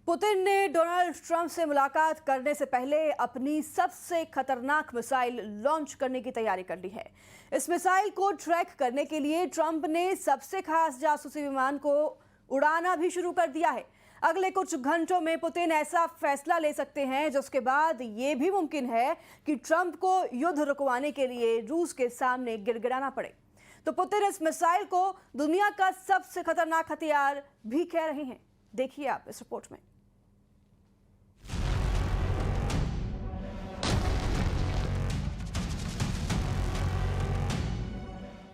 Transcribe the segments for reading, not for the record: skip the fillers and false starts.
Putin ने Donald Trump से मुलाकात करने से पहले अपनी सबसे खतरनाक मिसाइल लॉन्च करने की तैयारी कर ली है। इस मिसाइल को ट्रैक करने के लिए ट्रंप ने सबसे खास जासूसी विमान को उड़ाना भी शुरू कर दिया है। अगले कुछ घंटों में पुतिन ऐसा फैसला ले सकते हैं जिसके बाद ये भी मुमकिन है कि ट्रंप को युद्ध रुकवाने के लिए रूस के सामने गिड़गिड़ाना पड़े। तो पुतिन इस मिसाइल को दुनिया का सबसे खतरनाक हथियार भी कह रहे हैं। देखिए आप इस रिपोर्ट में।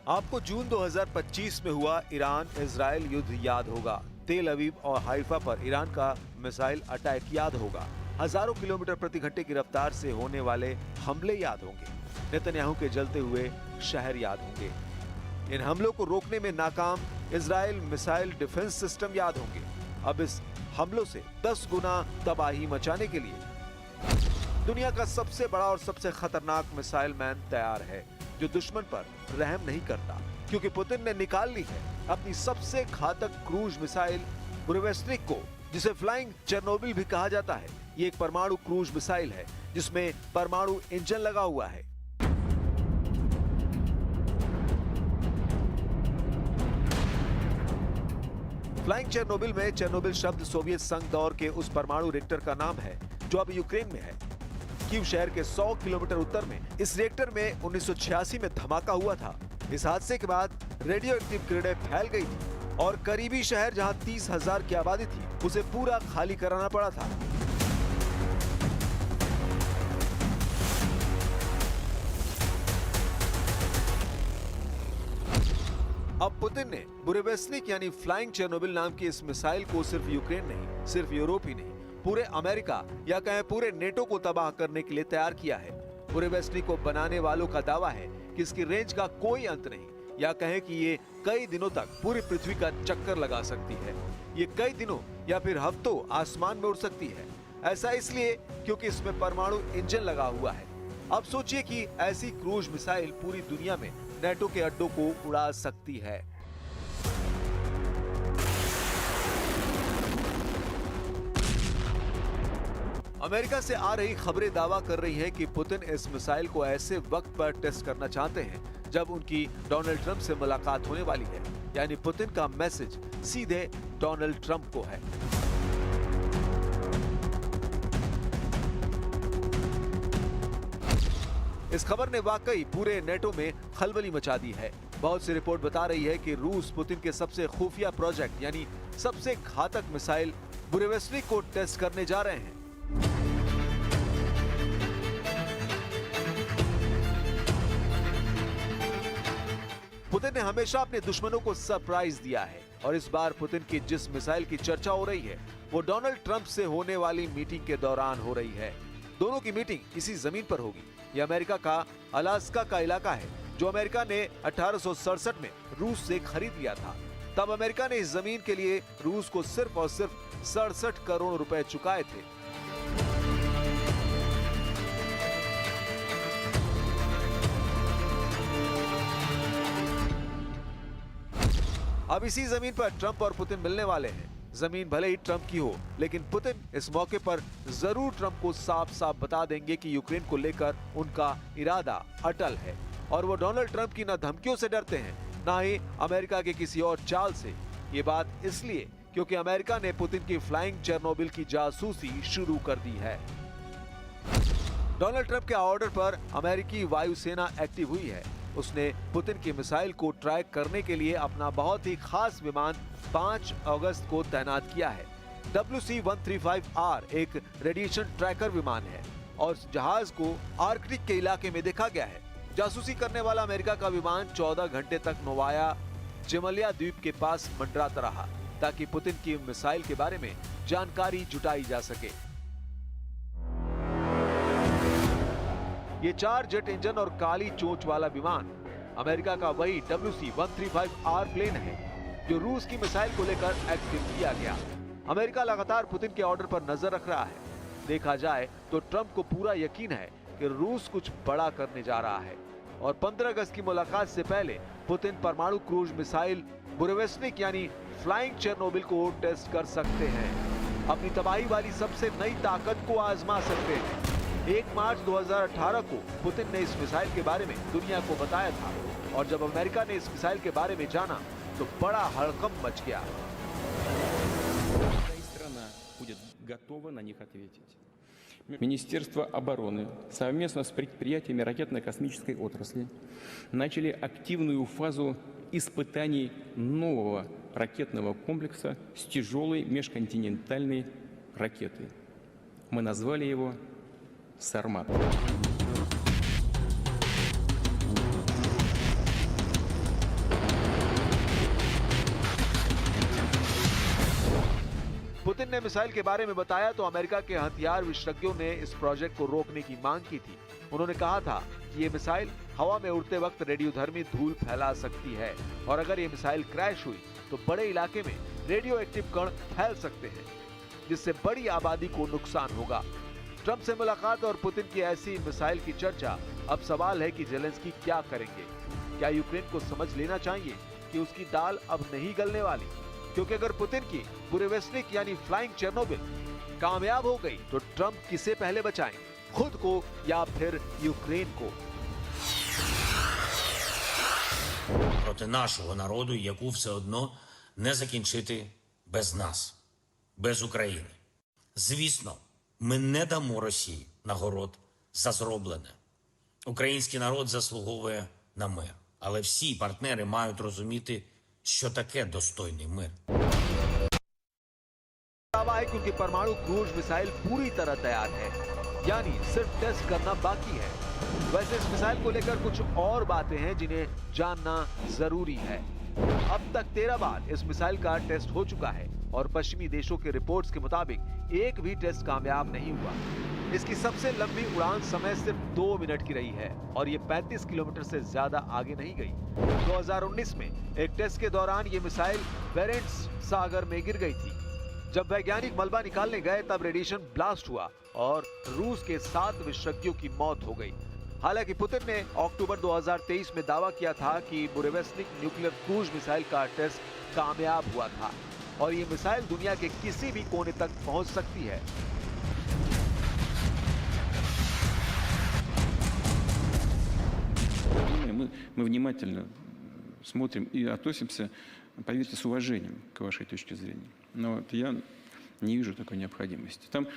आपको जून 2025 में हुआ ईरान इजराइल युद्ध याद होगा। तेल अवीव और हाइफा पर ईरान का मिसाइल अटैक याद होगा। हजारों किलोमीटर प्रति घंटे की रफ्तार से होने वाले हमले याद होंगे। नेतन्याहू के जलते हुए शहर याद होंगे। इन हमलों को रोकने में नाकाम इजराइल मिसाइल डिफेंस सिस्टम याद होंगे। अब इस हमलों से 10 गुना तबाही मचाने के लिए दुनिया का सबसे बड़ा और सबसे खतरनाक मिसाइल मैन तैयार है, जो दुश्मन पर रहम नहीं करता, क्योंकि पुतिन ने निकाल ली है अपनी सबसे घातक क्रूज मिसाइल बुरेवेस्निक को, जिसे फ्लाइंग चेरनोबिल भी कहा जाता है। ये एक परमाणु क्रूज मिसाइल है जिसमें परमाणु इंजन लगा हुआ है। फ्लाइंग चेरनोबिल में चेरनोबिल शब्द सोवियत संघ दौर के उस परमाणु रिएक्टर का नाम है जो अब यूक्रेन में है। कीव शहर के 100 किलोमीटर उत्तर में इस रिएक्टर में 1986 में धमाका हुआ था। इस हादसे के बाद रेडियो एक्टिव किरणें फैल गई थी और करीबी शहर जहां 30,000 की आबादी थी, उसे पूरा खाली कराना पड़ा था। अब पुतिन ने बुरेवेस्निक यानी फ्लाइंग चेरनोबिल नाम की इस मिसाइल को सिर्फ यूक्रेन नहीं, सिर्फ यूरोप ही नहीं, पूरे अमेरिका या कहें पूरे नेटो को तबाह करने के लिए तैयार किया है। बुरेवेस्निक को बनाने वालों का दावा है कि इसकी रेंज का कोई अंत नहीं, या कहें कि ये कई दिनों तक पूरी पृथ्वी का चक्कर लगा सकती है। ये कई दिनों या फिर हफ्तों आसमान में उड़ सकती है। ऐसा इसलिए क्योंकि इसमें परमाणु इंजन लगा हुआ है। अब सोचिए कि ऐसी क्रूज मिसाइल पूरी दुनिया में नेटो के अड्डों को उड़ा सकती है। अमेरिका से आ रही खबरें दावा कर रही हैं कि पुतिन इस मिसाइल को ऐसे वक्त पर टेस्ट करना चाहते हैं जब उनकी डोनाल्ड ट्रंप से मुलाकात होने वाली है। यानी पुतिन का मैसेज सीधे डोनाल्ड ट्रंप को है। इस खबर ने वाकई पूरे नेटो में खलबली मचा दी है। बहुत सी रिपोर्ट बता रही है कि रूस पुतिन के सबसे खुफिया प्रोजेक्ट यानी सबसे घातक मिसाइल बुरेवेस्निक को टेस्ट करने जा रहे हैं। पुतिन ने हमेशा अपने दुश्मनों को सरप्राइज दिया है और इस बार पुतिन की जिस मिसाइल की चर्चा हो रही है वो डोनाल्ड ट्रंप से होने वाली मीटिंग के दौरान हो रही है। दोनों की मीटिंग इसी जमीन पर होगी। ये अमेरिका का अलास्का का इलाका है जो अमेरिका ने 1867 में रूस से खरीद लिया था। तब अमेरिका ने इस जमीन के लिए रूस को सिर्फ और सिर्फ 67 करोड़ रुपए चुकाए थे। अब इसी जमीन पर ट्रंप और पुतिन मिलने वाले हैं। जमीन भले ही ट्रंप की हो, लेकिन पुतिन इस मौके पर जरूर ट्रंप को साफ साफ बता देंगे कि यूक्रेन को लेकर उनका इरादा अटल है और वो डोनाल्ड ट्रंप की न धमकियों से डरते हैं, न ही अमेरिका के किसी और चाल से। ये बात इसलिए क्योंकि अमेरिका ने पुतिन की फ्लाइंग चेरनोबिल की जासूसी शुरू कर दी है। डोनाल्ड ट्रंप के ऑर्डर पर अमेरिकी वायुसेना एक्टिव हुई है। उसने पुतिन की मिसाइल को ट्रैक करने के लिए अपना बहुत ही खास विमान 5 अगस्त को तैनात किया है। WC-135R एक रेडिएशन ट्रैकर विमान है और जहाज को आर्कटिक के इलाके में देखा गया है। जासूसी करने वाला अमेरिका का विमान 14 घंटे तक नोवाया जेमलिया द्वीप के पास मंडराता रहा ताकि पुतिन की मिसाइल के बारे में जानकारी जुटाई जा सके। ये 4 जेट इंजन और काली चोंच वाला विमान अमेरिका का वही WC-135R प्लेन है जो रूस की मिसाइल को लेकर एक्टिव किया गया। अमेरिका लगातार पुतिन के ऑर्डर पर नजर रख रहा है। देखा जाए तो ट्रंप को पूरा यकीन है कि रूस कुछ बड़ा करने जा रहा है और 15 अगस्त की मुलाकात से पहले पुतिन परमाणु क्रूज मिसाइल बुरेवेस्निक यानी फ्लाइंग चेरनोबिल को टेस्ट कर सकते हैं। अपनी तबाही वाली सबसे नई ताकत को आजमा सकते हैं। 1 मार्च 2018 को पुतिन ने इस मिसाइल के बारे में दुनिया को बताया था और जब अमेरिका ने इस मिसाइल के बारे में जाना तो बड़ा हड़कंप मच गया। Министерство обороны совместно с предприятиями ракетно-космической отрасли начали активную фазу испытаний нового ракетного комплекса с тяжелой межконтинентальной ракетой. Мы назвали его «Сармат». पुतिन ने मिसाइल के बारे में बताया तो अमेरिका के हथियार विशेषज्ञों ने इस प्रोजेक्ट को रोकने की मांग की थी। उन्होंने कहा था कि ये मिसाइल हवा में उड़ते वक्त रेडियोधर्मी धूल फैला सकती है और अगर ये मिसाइल क्रैश हुई तो बड़े इलाके में रेडियो एक्टिव कण फैल सकते हैं जिससे बड़ी आबादी को नुकसान होगा। ट्रंप से मुलाकात और पुतिन की ऐसी मिसाइल की चर्चा। अब सवाल है कि जेलेंस्की क्या करेंगे। क्या यूक्रेन को समझ लेना चाहिए कि उसकी दाल अब नहीं गलने वाली, क्योंकि अगर पुतिन की बुरेवेस्निक यानी फ्लाइंग चेर्नोबिल कामयाब हो गई तो ट्रंप किसे पहले बचाएं, खुद को या फिर यूक्रेन को। Проти нашого народу, яку все одно не закінчити без нас, без України. Звісно, ми не дамо Росії нагород за зроблене. Український народ заслуговує на мир. Але всі партнери мають розуміти, що таке достойний мир. दावा है क्योंकि परमाणु क्रूज मिसाइल पूरी तरह तैयार है, यानी सिर्फ टेस्ट करना बाकी है। वैसे इस मिसाइल को लेकर कुछ और बातें हैं जिन्हें जानना जरूरी है। अब तक 13 बार इस मिसाइल का टेस्ट हो चुका है और पश्चिमी देशों के रिपोर्ट्स के मुताबिक एक भी टेस्ट कामयाब नहीं हुआ। इसकी सबसे लंबी उड़ान समय सिर्फ 2 मिनट की रही है और ये 35 किलोमीटर से ज्यादा आगे नहीं गई। 2019 में एक टेस्ट के दौरान ये मिसाइल बेरेंट्स सागर में गिर गई थी। जब वैज्ञानिक मलबा निकालने गए तब रेडिएशन ब्लास्ट हुआ और रूस के 7 विशेषज्ञों की मौत हो गई। हालांकि पुतिन ने अक्टूबर 2023 में दावा किया था कि बुरेवेस्निक न्यूक्लियर क्रूज मिसाइल का टेस्ट कामयाब हुआ था और ये मिसाइल दुनिया के किसी भी कोने तक पहुंच सकती है। Мы внимательно смотрим и относимся, поверьте, с уважением к вашей точке зрения. Но вот я не вижу такой необходимости. Там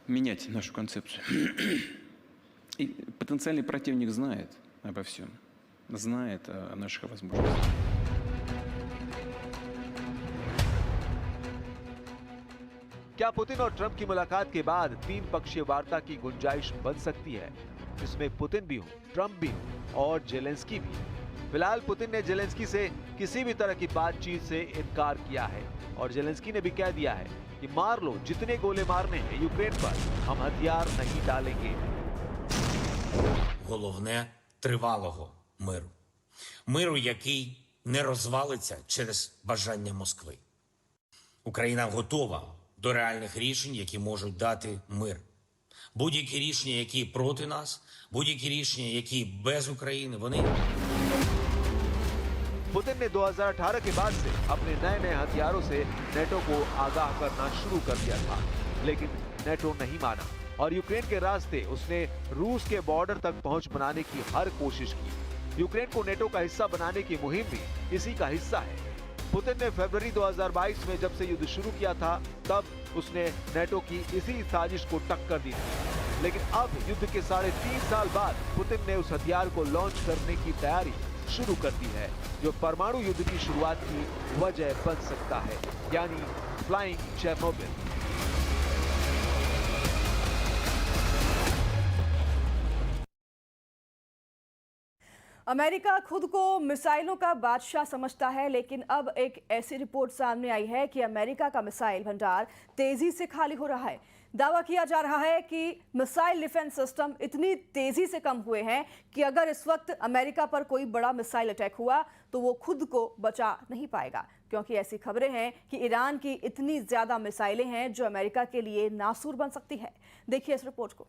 менять нашу концепцию. И потенциальный противник знает обо всем, знает о наших возможностях. क्या पुतिन और ट्रंप की मुलाकात के बाद 3 पक्षीय वार्ता की गुंजाइश बन सकती है, जिसमें पुतिन भी हो, ट्रंप भी हो और जेलेंस्की भी। फिलहाल पुतिन ने जेलेंस्की से किसी भी तरह की बातचीत से इनकार किया है और जेलेंस्की ने भी कह दिया है कि मार लो जितने गोले मारने हैं यूक्रेन पर, हम हथियार नहीं डालेंगे। Головне – тривалого миру. Миру, який не розвалиться через бажання Москви. Україна готова до реальних рішень, які можуть дати мир. Будь-які рішення, які проти нас, будь-які рішення, які без України, вони... पुतिन ने 2018 के बाद से अपने नए हथियारों से नेटो को आगाह करना शुरू कर दिया था, लेकिन नेटो नहीं माना और यूक्रेन के रास्ते उसने रूस के बॉर्डर तक पहुंच बनाने की हर कोशिश की। यूक्रेन को नेटो का हिस्सा बनाने की मुहिम भी इसी का हिस्सा है। पुतिन ने फरवरी 2022 में जब से युद्ध शुरू किया था तब उसने नेटो की इसी साजिश को टक्कर दी थी, लेकिन अब युद्ध के 3.5 साल बाद पुतिन ने उस हथियार को लॉन्च करने की तैयारी शुरू कर दी है, जो परमाणु युद्ध की शुरुआत की वजह बन सकता है, यानी फ्लाइंग चेर्नोबिल। अमेरिका खुद को मिसाइलों का बादशाह समझता है, लेकिन अब एक ऐसी रिपोर्ट सामने आई है कि अमेरिका का मिसाइल भंडार तेजी से खाली हो रहा है। दावा किया जा रहा है कि मिसाइल डिफेंस सिस्टम इतनी तेजी से कम हुए हैं कि अगर इस वक्त अमेरिका पर कोई बड़ा मिसाइल अटैक हुआ तो वो खुद को बचा नहीं पाएगा, क्योंकि ऐसी खबरें हैं कि ईरान की इतनी ज्यादा मिसाइलें हैं जो अमेरिका के लिए नासूर बन सकती है। देखिए इस रिपोर्ट को।